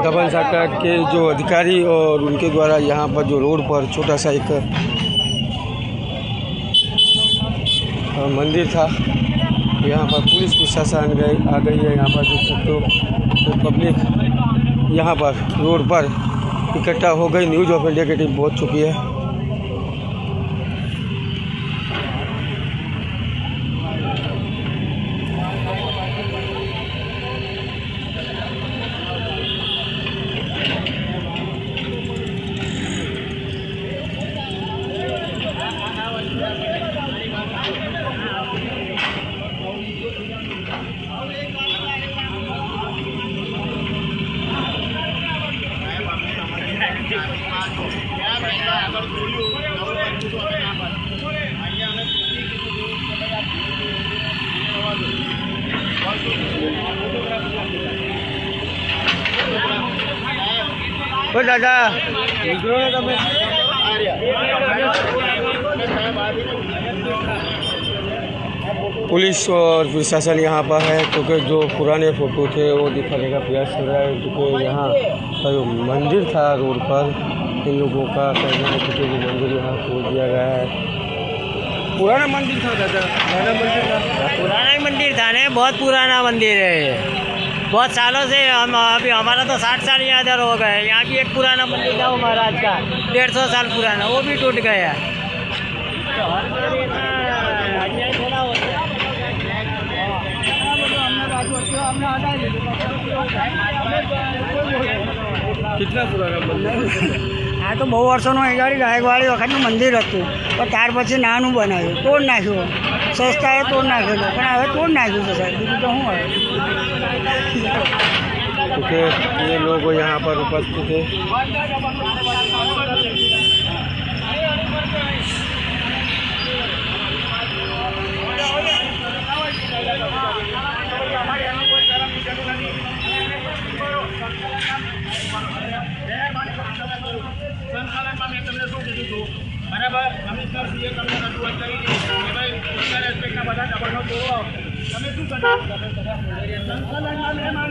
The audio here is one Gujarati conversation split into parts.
दमन सरकार के जो अधिकारी और उनके द्वारा यहाँ पर जो रोड पर छोटा सा एक मंदिर था, यहाँ पर पुलिस प्रशासन आ गई है। यहाँ पर देख सकते हो तो पब्लिक यहाँ पर रोड पर इकट्ठा हो गई। न्यूज़ ऑफ इंडिया की टीम पहुँच चुकी है। ओ दादा पुलिस और प्रशासन यहाँ पर है, क्योंकि जो पुराने फ़ोटो थे वो दिखाने का प्रयास कर रहा है। क्योंकि यहाँ का जो मंदिर था रोड पर, इन लोगों का कहना है कि जो मंदिर यहाँ खोल दिया गया है। पुराना मंदिर था दादा, पुराना ही मंदिर था ना, बहुत पुराना मंदिर है। बहुत सालों से हम अभी हमारा तो 60 साल यहाँ इधर हो गए। यहाँ भी एक पुराना मंदिर था वो महाराज का, 150 साल पुराना, वो भी टूट गया। कितना पुराना मंदिर? આ તો બહુ વર્ષોનું એગાડી ગાયકવાડી વખતનું મંદિર હતું, પણ ત્યાર પછી નાનું બનાવ્યું, તોડ નાખ્યું। સસ્તાએ તોડ નાખેલું, પણ હવે તોડ નાખ્યું છે સાહેબ, બીજું તો શું હોય। क्योंकि ये लोग यहाँ पर उपस्थित है। બરાબર કમિશનર સીએ તમને રજૂઆત કરી કે ભાઈ સરકાર એસ્પેક્ટના બધા દબાણો તોડો, તમે શું કરશો? સંકલનમાં મહેમાન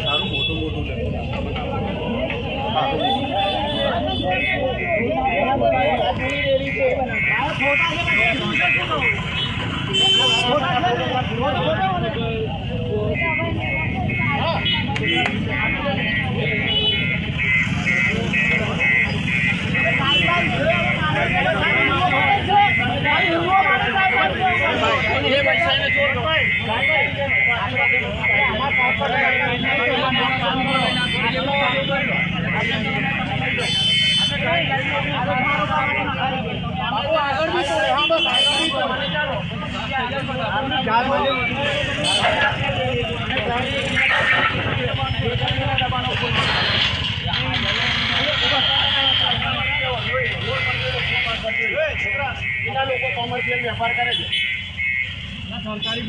સારું મોટું મોટું કોમર્શિયલ વેપાર કરે છે, સરકારી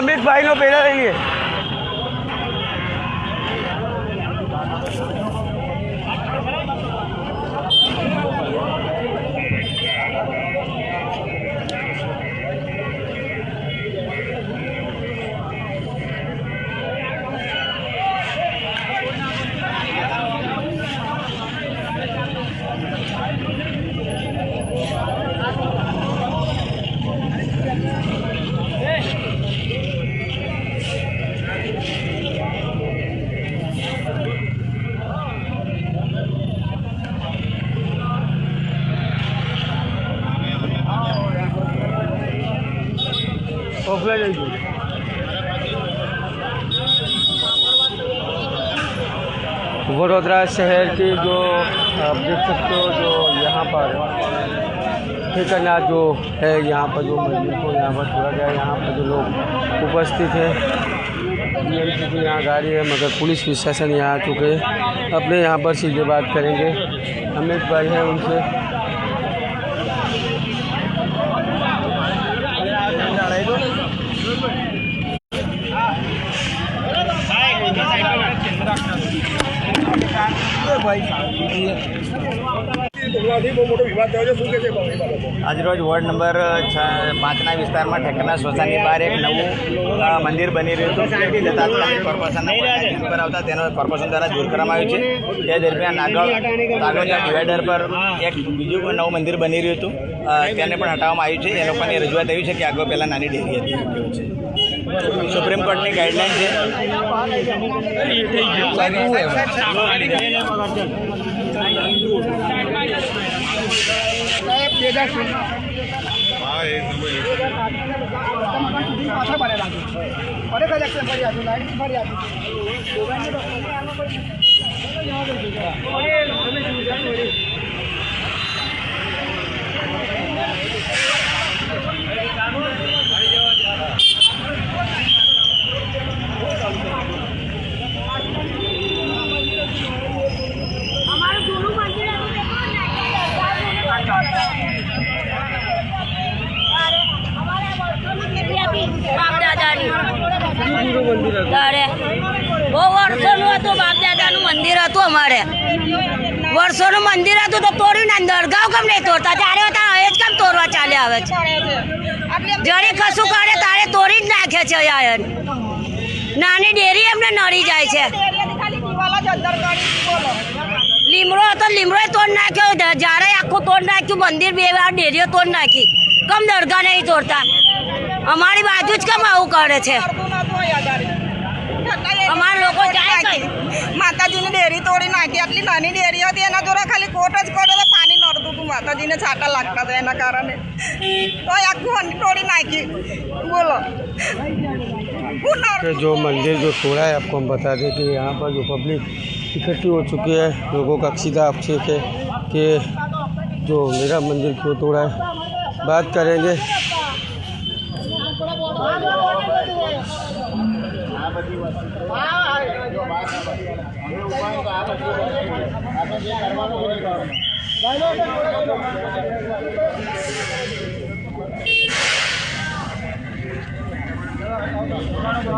अमित भाई नो पहला रहिए वडोदरा शहर की जो आप देख सकते हो जो यहाँ पर ठिकाना जो है यहाँ पर जो मंदिर को यहाँ पर छोड़ा गया यहाँ पर जो लोग उपस्थित है की यहाँ गाड़ी है मगर पुलिस प्रशासन यहाँ आ चुके हैं। अपने यहाँ पर सीधे बात करेंगे अमित भाई हैं उनसे। આજરોજ વોર્ડ નંબર 5ના વિસ્તારમાં ઠેકરના સોસાયટી બહાર એક નવું મંદિર બની રહ્યું હતું જે તાત્કાલિક કોર્પોરેશનના પર આવતા તેનો કોર્પોરેશન દ્વારા દૂર કરવામાં આવ્યું છે। તે દરમિયાન આગળના ડિવાઈડર પર એક બીજું નવું મંદિર બની રહ્યું હતું તેને પણ હટાવવામાં આવ્યું છે। એ લોકોની રજૂઆત એવી છે કે આગળ પહેલાં નાની ડેરી હતી એવું છે। સુપ્રીમ કોર્ટની ગાઈડલાઈન છે। બહુ વર્ષોનું હતું બાપ દાદાનું મંદિર હતું અમારે વર્ષોનું મંદિર હતું તો તોડીને દરગાહ કેમ નહીં તોડતા ત્યારે હવે જ કેમ તોડવા ચાલે આવે છે જરી કશું કરે તારે તોડી જ નાખે છે નાની ડેરી એમને નડી જાય છે લીમડો હતો લીમડો તોડ નાખ્યો જ્યારે આખું તોડ નાખ્યું મંદિર 2 વાર ડેરીઓ તોડ નાખી કમ દરગાહ નહીં તોડતા અમારી બાજુ જ કેમ આવું કરે છે અમારા લોકો જાય છે માતાજીની ડેરી તોડી નાખી આટલી નાની ડેરી હતી એના જોડે ખાલી કોટ જ કોટ તો પાણી નડતું હતું માતાજીને છાંટા લાગતા હતા એના કારણે તો આખું મંદિર તોડી નાખી બોલો। जो मंदिर जो तोड़ा है आपको हम बता दें कि यहाँ पर जो पब्लिक इकट्ठी हो चुकी है लोगों का सीधा आक्षेप है कि जो मेरा मंदिर क्यों तोड़ा है बात करेंगे।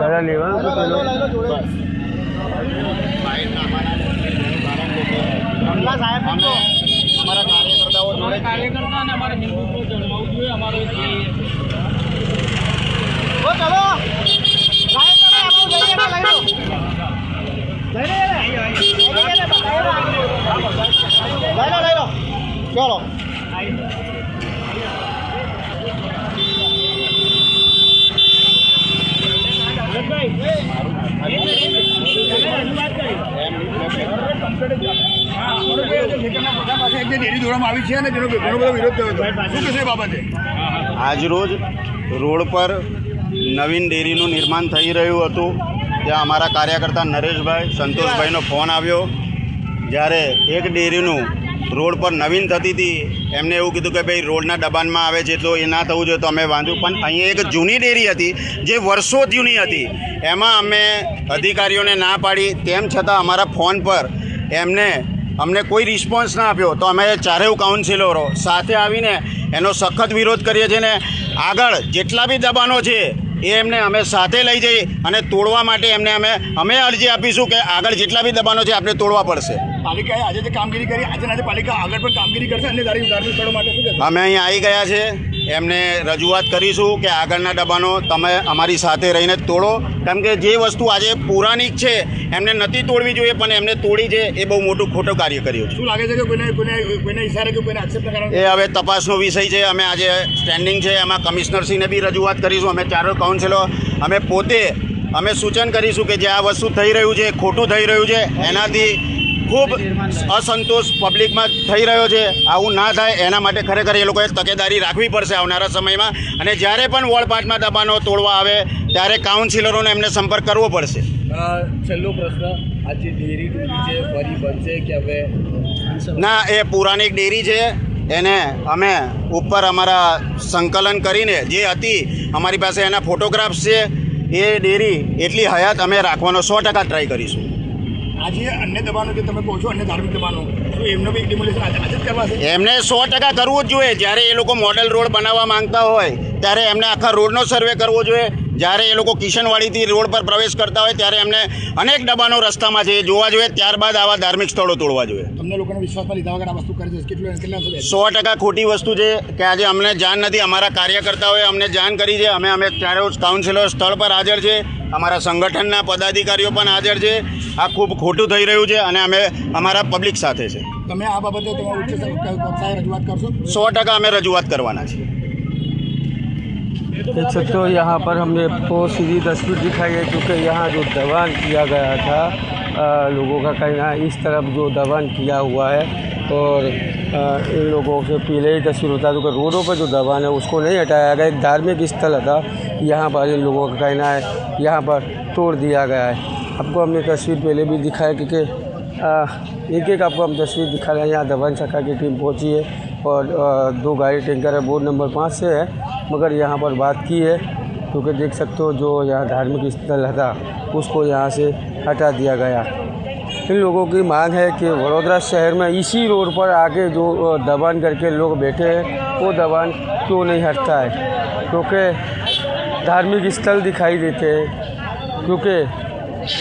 दादा लेवा तो चलो અમારા કાર્યકર્તાઓ જોડે કાર્યકર્તા ને અમારા હિન્દુત્વ જળવાવું જોઈએ અમારો ચલો આજરોજ રોડ પર નવીન ડેરીનું નિર્માણ થઈ રહ્યું હતું ત્યાં અમારા કાર્યકર્તા નરેશભાઈ સંતોષભાઈનો ફોન આવ્યો જ્યારે એક ડેરીનું રોડ પર નવીન થતી હતી એમને એવું કીધું કે ભાઈ રોડના દબાણમાં આવે છે એટલું એ ના થવું જોઈએ તો અમે વાંધું પણ અહીંયા એક જૂની ડેરી હતી જે વર્ષો જૂની હતી એમાં અમે અધિકારીઓને ના પાડી તેમ છતાં અમારા ફોન પર અમને કોઈ રિસ્પોન્સ ના આપ્યો તો અમે ચારેય કાઉન્સિલરો સાથે આવીને એનો સખત વિરોધ કરીએ છીએ ને આગળ જેટલા બી દબાણો છે એ એમને અમે સાથે લઈ જઈ અને તોડવા માટે એમને અમે અરજી આપીશું કે આગળ જેટલા બી દબાણો છે આપણે તોડવા પડશે. પાલિકાએ આજે જે કામગીરી કરી આજે પાલિકા આગળ પણ કામગીરી કરશે અને ધાર્મિક સ્થળો માટે શું કહેશો? અમે અહીંયા આવી ગયા છે, એમને રજૂઆત કરીશું કે આગળના દબાણો તમે અમારી સાથે રહીને તોડો, કેમ કે જે વસ્તુ આજે પૌરાણિક છે એમને નથી તોડવી જોઈએ પણ એમને તોડી છે એ બહુ મોટું ખોટું કાર્ય કર્યું છે. શું લાગે છે કે કોઈને ઈશારે કે કોઈને આક્ષેપ ના એ હવે તપાસનો વિષય છે. અમે આજે સ્ટેન્ડિંગ છે એમાં કમિશનરશ્રીને બી રજૂઆત કરીશું. અમે ચારો કાઉન્સિલો અમે પોતે અમે સૂચન કરીશું કે જે આ વસ્તુ થઈ રહ્યું છે ખોટું થઈ રહ્યું છે એનાથી ખૂબ અસંતોષ પબ્લિકમાં થઈ રહ્યો છે. આવું ના થાય એના માટે ખરેખર એ લોકોએ તકેદારી રાખવી પડશે આવનારા સમયમાં. અને જ્યારે પણ વોર્ડ 5માં દબાણો તોડવા આવે ત્યારે કાઉન્સિલરોને એમને સંપર્ક કરવો પડશે. છેલ્લો પ્રશ્ન, આજે ડેરી છે ફરી બનશે કે હવે? ના, એ પૌરાણિક ડેરી છે, એને અમે ઉપર અમારા સંકલન કરીને જે હતી અમારી પાસે એના ફોટોગ્રાફ્સ છે. એ ડેરી એટલી હયાત અમે રાખવાનો 100% ટ્રાય કરીશું. આજે અન્ય દબાણો જે તમે કહો છો અન્ય ધાર્મિક દબાણો, શું એમનો બી ડિમોલિશન આજે જ કરવાશે? એમને 100% કરવું જ જોઈએ. જ્યારે એ લોકો મોડલ રોડ બનાવવા માંગતા હોય ત્યારે એમને આખા રોડનો સર્વે કરવો જોઈએ. જ્યારે એ લોકો કિશનવાડીથી રોડ પર પ્રવેશ કરતા હોય ત્યારે એમને અનેક દબાણો રસ્તામાં છે એ જોવા જોઈએ. ત્યારબાદ આવા ધાર્મિક સ્થળો તોડવા જોઈએ. તમને લોકોને વિશ્વાસમાં લીધા વગર આ વસ્તુ કરી છે કેટલા 100% ખોટી વસ્તુ છે કે આજે અમને જાણ નથી. અમારા કાર્યકર્તાઓએ અમને જાણ કરી છે. અમે ચારે કાઉન્સિલર સ્થળ પર હાજર છે, અમારા સંગઠનના પદાધિકારીઓ પણ હાજર છે. આ ખૂબ ખોટું થઈ રહ્યું છે અને અમે અમારા પબ્લિક સાથે છે. તમે આ બાબતે તમારા ઉચ્ચ કક્ષાએ રજૂઆત કરશો? 100% અમે રજૂઆત કરવાના છીએ. देख सकते हो यहाँ पर हमने आपको सीधी तस्वीर दिखाई है, क्योंकि यहाँ जो दबान किया गया था लोगों का कहना है इस तरफ जो दबान किया हुआ है और इन लोगों से पहले ही तस्वीर बता दूँ कि रोडों पर जो दबान है उसको नहीं हटाया गया. एक धार्मिक स्थल था, यहाँ पर इन लोगों का कहना है यहाँ पर तोड़ दिया गया है. आपको हमने तस्वीर पहले भी दिखाया क्योंकि एक आपको हम तस्वीर दिखा रहे हैं. यहाँ दबान शाखा की टीम पहुँची है और 2 गाड़ी टैंकर है, बोर्ड नंबर 5 से है, मगर यहाँ पर बात की है क्योंकि देख सकते हो जो यहाँ धार्मिक स्थल था उसको यहाँ से हटा दिया गया. इन लोगों की मांग है कि वडोदरा शहर में इसी रोड पर आके जो दबान करके लोग बैठे हैं वो दबान क्यों नहीं हटता है, क्योंकि धार्मिक स्थल दिखाई देते हैं, क्योंकि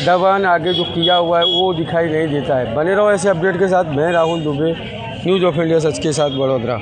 दबान आगे जो किया हुआ है वो दिखाई नहीं देता है. बने रहो ऐसे अपडेट के साथ. मैं Rahul Dubey, news of India सच के साथ, वडोदरा.